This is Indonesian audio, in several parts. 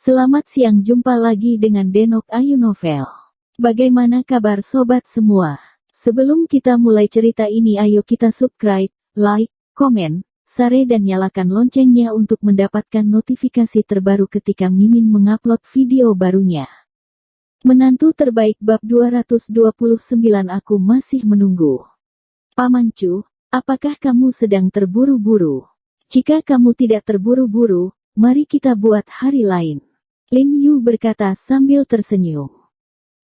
Selamat siang, jumpa lagi dengan Denok Ayu Novel. Bagaimana kabar sobat semua? Sebelum kita mulai cerita ini, ayo kita subscribe, like, komen, share dan nyalakan loncengnya untuk mendapatkan notifikasi terbaru ketika Mimin mengupload video barunya. Menantu terbaik bab 229, aku masih menunggu. Paman Chu, apakah kamu sedang terburu-buru? Jika kamu tidak terburu-buru, mari kita buat hari lain. Lin Yu berkata sambil tersenyum.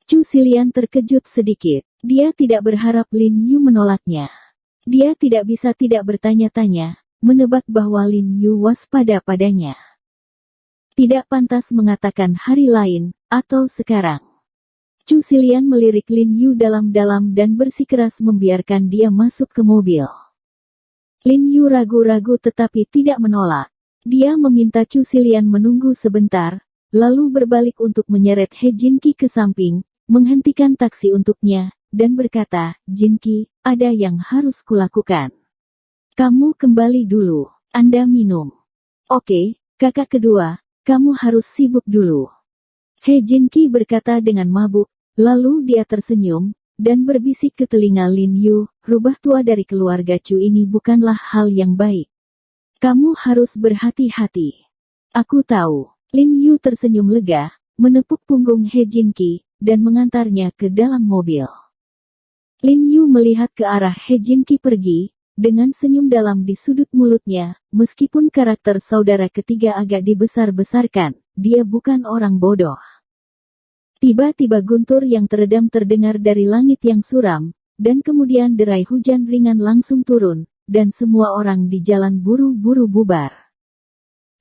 Chu Xilian terkejut sedikit. Dia tidak berharap Lin Yu menolaknya. Dia tidak bisa tidak bertanya-tanya, menebak bahwa Lin Yu waspada padanya. Tidak pantas mengatakan hari lain, atau sekarang. Chu Xilian melirik Lin Yu dalam-dalam dan bersikeras membiarkan dia masuk ke mobil. Lin Yu ragu-ragu tetapi tidak menolak. Dia meminta Chu Xilian menunggu sebentar, lalu berbalik untuk menyeret He Jinqi ke samping, menghentikan taksi untuknya, dan berkata, "Jinqi, ada yang harus kulakukan. Kamu kembali dulu, Anda minum." "Oke, kakak kedua, kamu harus sibuk dulu." He Jinqi berkata dengan mabuk, lalu dia tersenyum, dan berbisik ke telinga Lin Yu, "Rubah tua dari keluarga Chu ini bukanlah hal yang baik. Kamu harus berhati-hati." "Aku tahu." Lin Yu tersenyum lega, menepuk punggung He Jinqi, dan mengantarnya ke dalam mobil. Lin Yu melihat ke arah He Jinqi pergi, dengan senyum dalam di sudut mulutnya, meskipun karakter saudara ketiga agak dibesar-besarkan, dia bukan orang bodoh. Tiba-tiba guntur yang teredam terdengar dari langit yang suram, dan kemudian derai hujan ringan langsung turun, dan semua orang di jalan buru-buru bubar.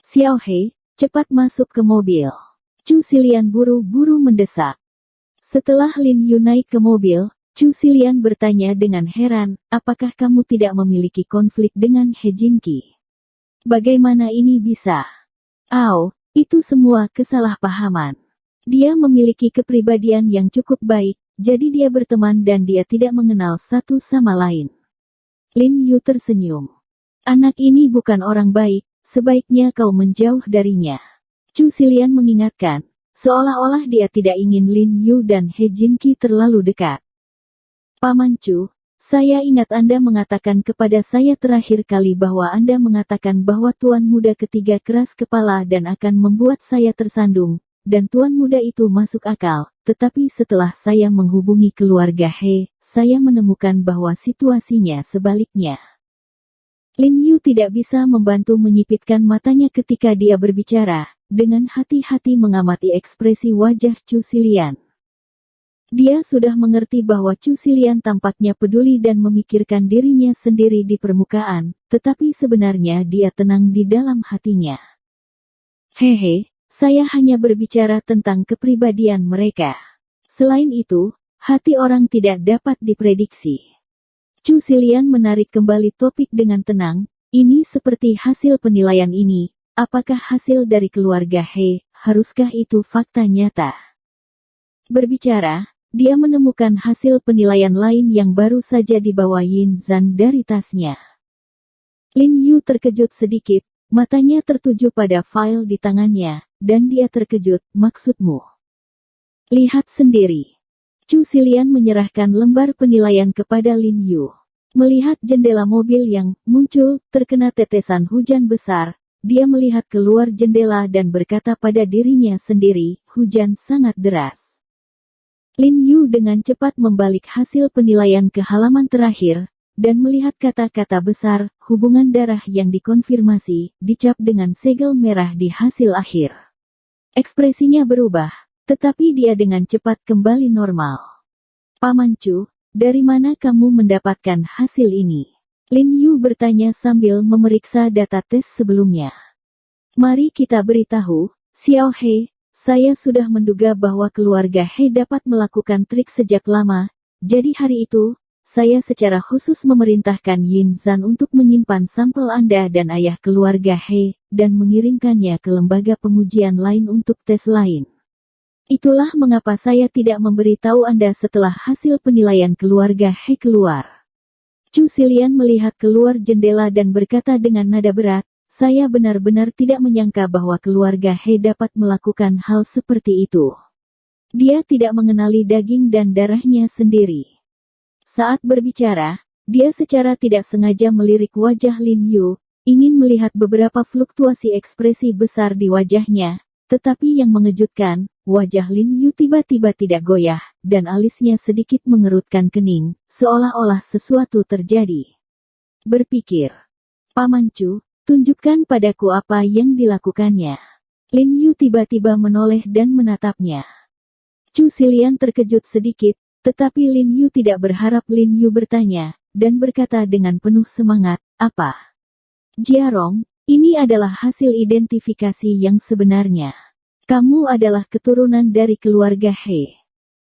"Xiao He, cepat masuk ke mobil." Chu Xilian buru-buru mendesak. Setelah Lin Yu naik ke mobil, Chu Xilian bertanya dengan heran, "Apakah kamu tidak memiliki konflik dengan He Jinqi? Bagaimana ini bisa?" "Oh, itu semua kesalahpahaman. Dia memiliki kepribadian yang cukup baik, jadi dia berteman dan dia tidak mengenal satu sama lain." Lin Yu tersenyum. "Anak ini bukan orang baik, sebaiknya kau menjauh darinya." Chu Xilian mengingatkan, seolah-olah dia tidak ingin Lin Yu dan He Jinqi terlalu dekat. "Paman Chu, saya ingat Anda mengatakan kepada saya terakhir kali bahwa Anda mengatakan bahwa tuan muda ketiga keras kepala dan akan membuat saya tersandung, dan tuan muda itu masuk akal, tetapi setelah saya menghubungi keluarga He, saya menemukan bahwa situasinya sebaliknya." Lin Yu tidak bisa membantu menyipitkan matanya ketika dia berbicara, dengan hati-hati mengamati ekspresi wajah Chu Xilian. Dia sudah mengerti bahwa Chu Xilian tampaknya peduli dan memikirkan dirinya sendiri di permukaan, tetapi sebenarnya dia tenang di dalam hatinya. "Hehe, saya hanya berbicara tentang kepribadian mereka. Selain itu, hati orang tidak dapat diprediksi." Chu Xilian menarik kembali topik dengan tenang, "Ini seperti hasil penilaian ini. Apakah hasil dari keluarga He, haruskah itu fakta nyata?" Berbicara, dia menemukan hasil penilaian lain yang baru saja dibawa Yin Zhan dari tasnya. Lin Yu terkejut sedikit, matanya tertuju pada file di tangannya, dan dia terkejut, "Maksudmu?" "Lihat sendiri." Chu Xilian menyerahkan lembar penilaian kepada Lin Yu. Melihat jendela mobil yang muncul, terkena tetesan hujan besar, dia melihat keluar jendela dan berkata pada dirinya sendiri, "Hujan sangat deras." Lin Yu dengan cepat membalik hasil penilaian ke halaman terakhir, dan melihat kata-kata besar, "hubungan darah yang dikonfirmasi," dicap dengan segel merah di hasil akhir. Ekspresinya berubah, tetapi dia dengan cepat kembali normal. "Paman Chu, dari mana kamu mendapatkan hasil ini?" Lin Yu bertanya sambil memeriksa data tes sebelumnya. "Mari kita beritahu, Xiao He, saya sudah menduga bahwa keluarga He dapat melakukan trik sejak lama, jadi hari itu, saya secara khusus memerintahkan Yin Zhan untuk menyimpan sampel Anda dan ayah keluarga He, dan mengirimkannya ke lembaga pengujian lain untuk tes lain. Itulah mengapa saya tidak memberitahu Anda setelah hasil penilaian keluarga He keluar." Chu Xilian melihat keluar jendela dan berkata dengan nada berat, saya benar-benar tidak menyangka bahwa keluarga He dapat melakukan hal seperti itu. Dia tidak mengenali daging dan darahnya sendiri. Saat berbicara, dia secara tidak sengaja melirik wajah Lin Yu, ingin melihat beberapa fluktuasi ekspresi besar di wajahnya, tetapi yang mengejutkan, wajah Lin Yu tiba-tiba tidak goyah, dan alisnya sedikit mengerutkan kening, seolah-olah sesuatu terjadi. Berpikir, Paman Chu, tunjukkan padaku apa yang dilakukannya. Lin Yu tiba-tiba menoleh dan menatapnya. Chu Xilian terkejut sedikit, tetapi Lin Yu tidak berharap Lin Yu bertanya, dan berkata dengan penuh semangat, apa? Jiarong, ini adalah hasil identifikasi yang sebenarnya. Kamu adalah keturunan dari keluarga He.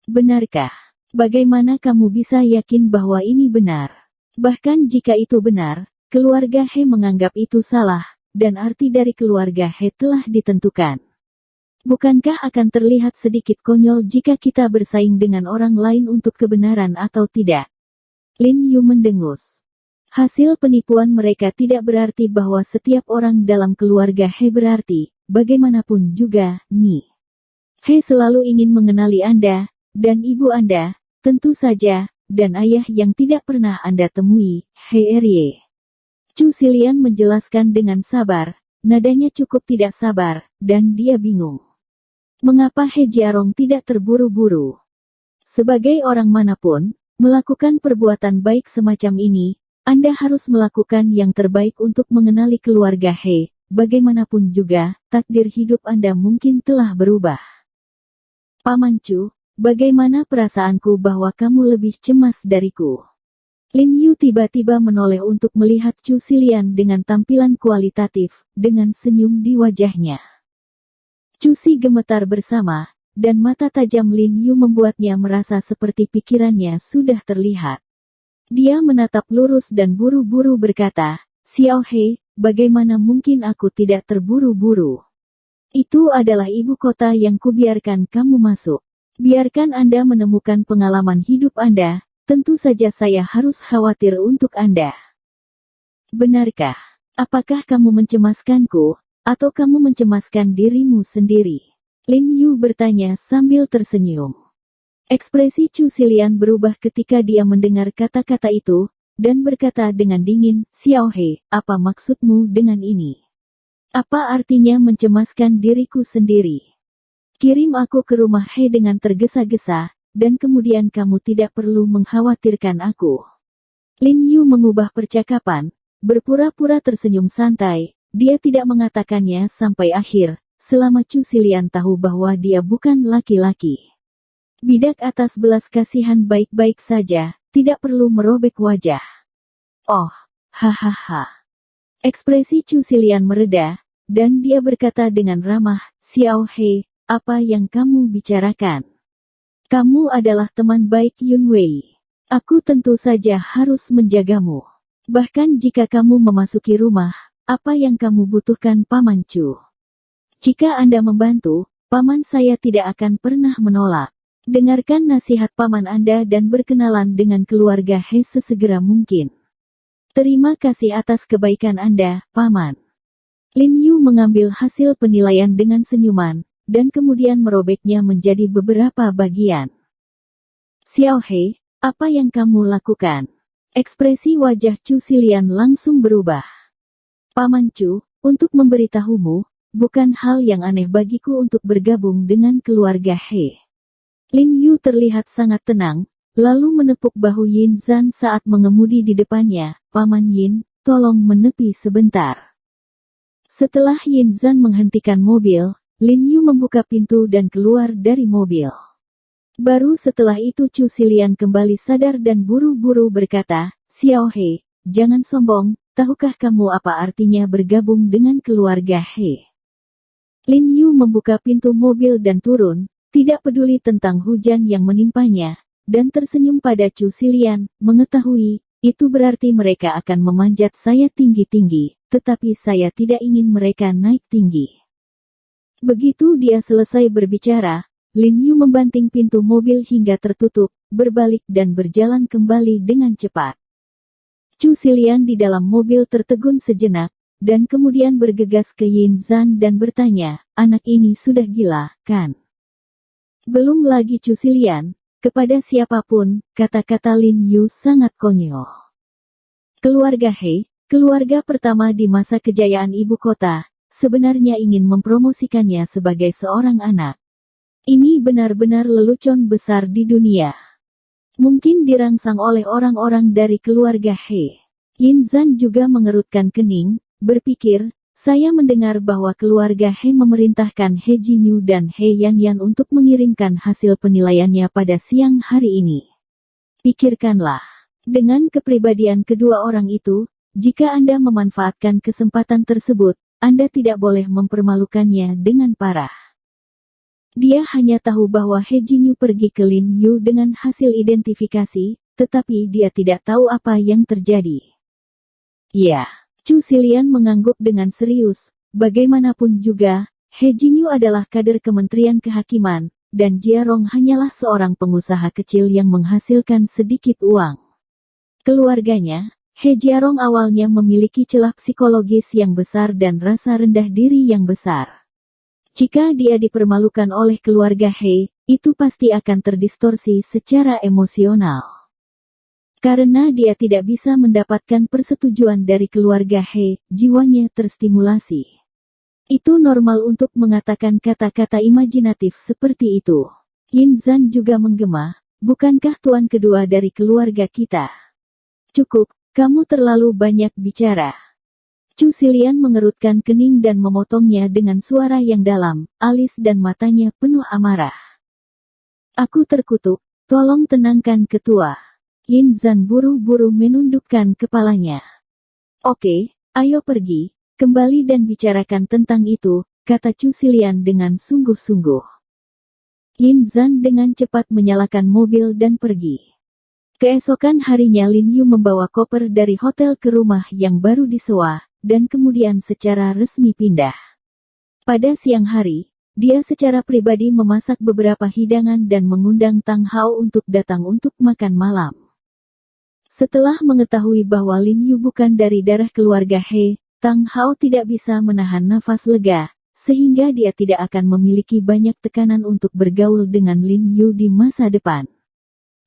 Benarkah? Bagaimana kamu bisa yakin bahwa ini benar? Bahkan jika itu benar, keluarga He menganggap itu salah, dan arti dari keluarga He telah ditentukan. Bukankah akan terlihat sedikit konyol jika kita bersaing dengan orang lain untuk kebenaran atau tidak? Lin Yu mendengus. Hasil penipuan mereka tidak berarti bahwa setiap orang dalam keluarga He berarti, bagaimanapun juga, Ni. He selalu ingin mengenali Anda, dan ibu Anda, tentu saja, dan ayah yang tidak pernah Anda temui, He Erye. Chu Xilian menjelaskan dengan sabar, nadanya cukup tidak sabar, dan dia bingung. Mengapa He Jiarong tidak terburu-buru? Sebagai orang manapun, melakukan perbuatan baik semacam ini, Anda harus melakukan yang terbaik untuk mengenali keluarga He. Bagaimanapun juga, takdir hidup Anda mungkin telah berubah. Paman Chu, bagaimana perasaanku bahwa kamu lebih cemas dariku? Lin Yu tiba-tiba menoleh untuk melihat Chu Xilian dengan tampilan kualitatif, dengan senyum di wajahnya. Chu Xi gemetar bersama, dan mata tajam Lin Yu membuatnya merasa seperti pikirannya sudah terlihat. Dia menatap lurus dan buru-buru berkata, Xiao He, bagaimana mungkin aku tidak terburu-buru? Itu adalah ibu kota yang kubiarkan kamu masuk. Biarkan Anda menemukan pengalaman hidup Anda, tentu saja saya harus khawatir untuk Anda. Benarkah? Apakah kamu mencemaskanku, atau kamu mencemaskan dirimu sendiri? Lin Yu bertanya sambil tersenyum. Ekspresi Chu Xilian berubah ketika dia mendengar kata-kata itu, dan berkata dengan dingin, Xiao He, apa maksudmu dengan ini? Apa artinya mencemaskan diriku sendiri? Kirim aku ke rumah He dengan tergesa-gesa, dan kemudian kamu tidak perlu mengkhawatirkan aku. Lin Yu mengubah percakapan, berpura-pura tersenyum santai, dia tidak mengatakannya sampai akhir, selama Chu Xilian tahu bahwa dia bukan laki-laki. Bidak atas belas kasihan baik-baik saja, tidak perlu merobek wajah. Oh, hahaha. Ekspresi Chu Xilian mereda, dan dia berkata dengan ramah, Xiao He, apa yang kamu bicarakan? Kamu adalah teman baik Yun Wei. Aku tentu saja harus menjagamu. Bahkan jika kamu memasuki rumah, apa yang kamu butuhkan Paman Chu? Jika Anda membantu, Paman saya tidak akan pernah menolak. Dengarkan nasihat Paman Anda dan berkenalan dengan keluarga He sesegera mungkin. Terima kasih atas kebaikan Anda, Paman. Lin Yu mengambil hasil penilaian dengan senyuman, dan kemudian merobeknya menjadi beberapa bagian. Xiao He, apa yang kamu lakukan? Ekspresi wajah Chu Xilian langsung berubah. Paman Chu, untuk memberitahumu, bukan hal yang aneh bagiku untuk bergabung dengan keluarga He. Lin Yu terlihat sangat tenang, lalu menepuk bahu Yin Zhan saat mengemudi di depannya. Paman Yin, tolong menepi sebentar. Setelah Yin Zhan menghentikan mobil, Lin Yu membuka pintu dan keluar dari mobil. Baru setelah itu Chu Xilian kembali sadar dan buru-buru berkata, Xiao He, jangan sombong, tahukah kamu apa artinya bergabung dengan keluarga He? Lin Yu membuka pintu mobil dan turun, tidak peduli tentang hujan yang menimpanya, dan tersenyum pada Chu Xilian, mengetahui, itu berarti mereka akan memanjat saya tinggi-tinggi, tetapi saya tidak ingin mereka naik tinggi. Begitu dia selesai berbicara, Lin Yu membanting pintu mobil hingga tertutup, berbalik dan berjalan kembali dengan cepat. Chu Xilian di dalam mobil tertegun sejenak, dan kemudian bergegas ke Yin Zan dan bertanya, anak ini sudah gila, kan? Belum lagi Chu Xilian, kepada siapapun, kata-kata Lin Yu sangat konyol. Keluarga He, keluarga pertama di masa kejayaan ibu kota, sebenarnya ingin mempromosikannya sebagai seorang anak. Ini benar-benar lelucon besar di dunia. Mungkin dirangsang oleh orang-orang dari keluarga He. Yin Zan juga mengerutkan kening, berpikir, saya mendengar bahwa keluarga He memerintahkan He Jinyu dan He Yanyan untuk mengirimkan hasil penilaiannya pada siang hari ini. Pikirkanlah, dengan kepribadian kedua orang itu, jika Anda memanfaatkan kesempatan tersebut, Anda tidak boleh mempermalukannya dengan parah. Dia hanya tahu bahwa He Jinyu pergi ke Lin Yu dengan hasil identifikasi, tetapi dia tidak tahu apa yang terjadi. Ya, Chu Xilian mengangguk dengan serius, bagaimanapun juga, He Jinyu adalah kader Kementerian Kehakiman, dan Jia Rong hanyalah seorang pengusaha kecil yang menghasilkan sedikit uang. Keluarganya, He Jia Rong awalnya memiliki celah psikologis yang besar dan rasa rendah diri yang besar. Jika dia dipermalukan oleh keluarga He, itu pasti akan terdistorsi secara emosional. Karena dia tidak bisa mendapatkan persetujuan dari keluarga He, jiwanya terstimulasi. Itu normal untuk mengatakan kata-kata imajinatif seperti itu. Yin Zan juga menggema, bukankah tuan kedua dari keluarga kita? Cukup, kamu terlalu banyak bicara. Chu Xilian mengerutkan kening dan memotongnya dengan suara yang dalam, alis dan matanya penuh amarah. Aku terkutuk, tolong tenangkan ketua. Yin Zan buru-buru menundukkan kepalanya. Oke, ayo pergi, kembali dan bicarakan tentang itu, kata Chu Xilian dengan sungguh-sungguh. Yin Zan dengan cepat menyalakan mobil dan pergi. Keesokan harinya Lin Yu membawa koper dari hotel ke rumah yang baru disewa, dan kemudian secara resmi pindah. Pada siang hari, dia secara pribadi memasak beberapa hidangan dan mengundang Tang Hao untuk datang untuk makan malam. Setelah mengetahui bahwa Lin Yu bukan dari darah keluarga He, Tang Hao tidak bisa menahan nafas lega, sehingga dia tidak akan memiliki banyak tekanan untuk bergaul dengan Lin Yu di masa depan.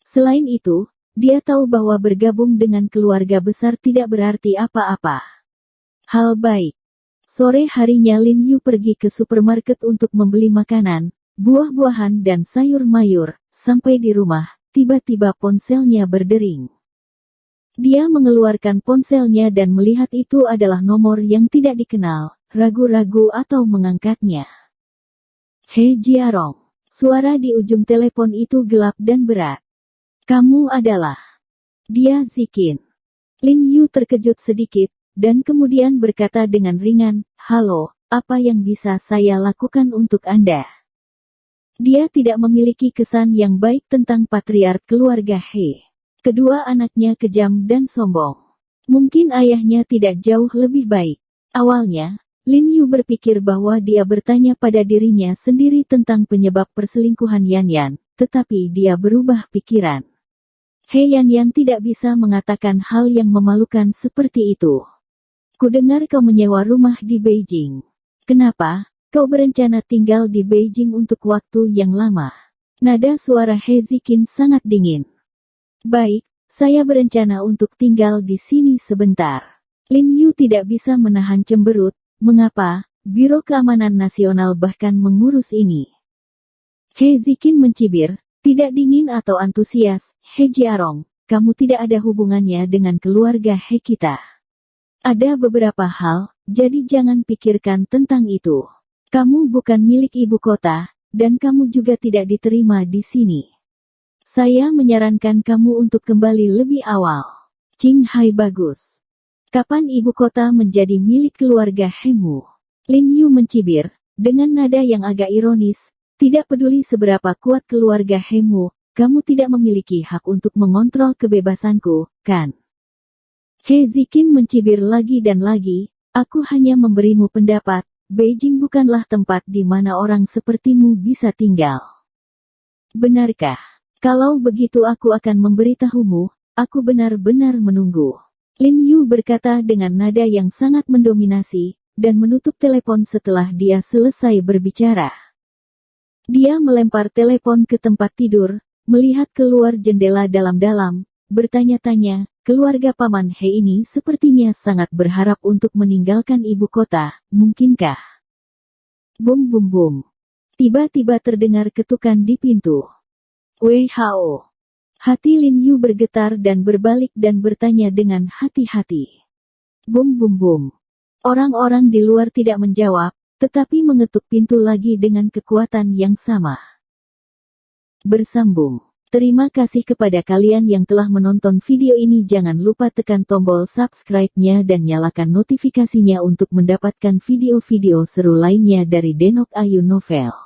Selain itu, dia tahu bahwa bergabung dengan keluarga besar tidak berarti apa-apa. Hal baik. Sore harinya Lin Yu pergi ke supermarket untuk membeli makanan, buah-buahan dan sayur mayur. Sampai di rumah, tiba-tiba ponselnya berdering. Dia mengeluarkan ponselnya dan melihat itu adalah nomor yang tidak dikenal, ragu-ragu atau mengangkatnya. He Jia Rong. Suara di ujung telepon itu gelap dan berat. Kamu adalah... Dia Zikin. Lin Yu terkejut sedikit, dan kemudian berkata dengan ringan, halo, apa yang bisa saya lakukan untuk Anda? Dia tidak memiliki kesan yang baik tentang patriark keluarga He. Kedua anaknya kejam dan sombong. Mungkin ayahnya tidak jauh lebih baik. Awalnya, Lin Yu berpikir bahwa dia bertanya pada dirinya sendiri tentang penyebab perselingkuhan Yanyan, tetapi dia berubah pikiran. He Yanyan tidak bisa mengatakan hal yang memalukan seperti itu. Kudengar kau menyewa rumah di Beijing. Kenapa? Kau berencana tinggal di Beijing untuk waktu yang lama. Nada suara He Zikin sangat dingin. Baik, saya berencana untuk tinggal di sini sebentar. Lin Yu tidak bisa menahan cemberut. Mengapa? Biro Keamanan Nasional bahkan mengurus ini. He Zikin mencibir, tidak dingin atau antusias. He Jia Rong, kamu tidak ada hubungannya dengan keluarga He kita. Ada beberapa hal, jadi jangan pikirkan tentang itu. Kamu bukan milik ibu kota, dan kamu juga tidak diterima di sini. Saya menyarankan kamu untuk kembali lebih awal. Qinghai bagus. Kapan ibu kota menjadi milik keluarga Hemu? Lin Yu mencibir, dengan nada yang agak ironis, tidak peduli seberapa kuat keluarga Hemu, kamu tidak memiliki hak untuk mengontrol kebebasanku, kan? He Zikin mencibir lagi dan lagi, aku hanya memberimu pendapat, Beijing bukanlah tempat di mana orang sepertimu bisa tinggal. Benarkah? Kalau begitu aku akan memberitahumu, aku benar-benar menunggu. Lin Yu berkata dengan nada yang sangat mendominasi, dan menutup telepon setelah dia selesai berbicara. Dia melempar telepon ke tempat tidur, melihat keluar jendela dalam-dalam, bertanya-tanya, keluarga Paman He ini sepertinya sangat berharap untuk meninggalkan ibu kota, mungkinkah? Bum bum bum. Tiba-tiba terdengar ketukan di pintu. Wei Hao. Hati Lin Yu bergetar dan berbalik dan bertanya dengan hati-hati. Bum bum bum. Orang-orang di luar tidak menjawab, tetapi mengetuk pintu lagi dengan kekuatan yang sama. Bersambung. Terima kasih kepada kalian yang telah menonton video ini. Jangan lupa tekan tombol subscribe-nya dan nyalakan notifikasinya untuk mendapatkan video-video seru lainnya dari Denok Ayu Novel.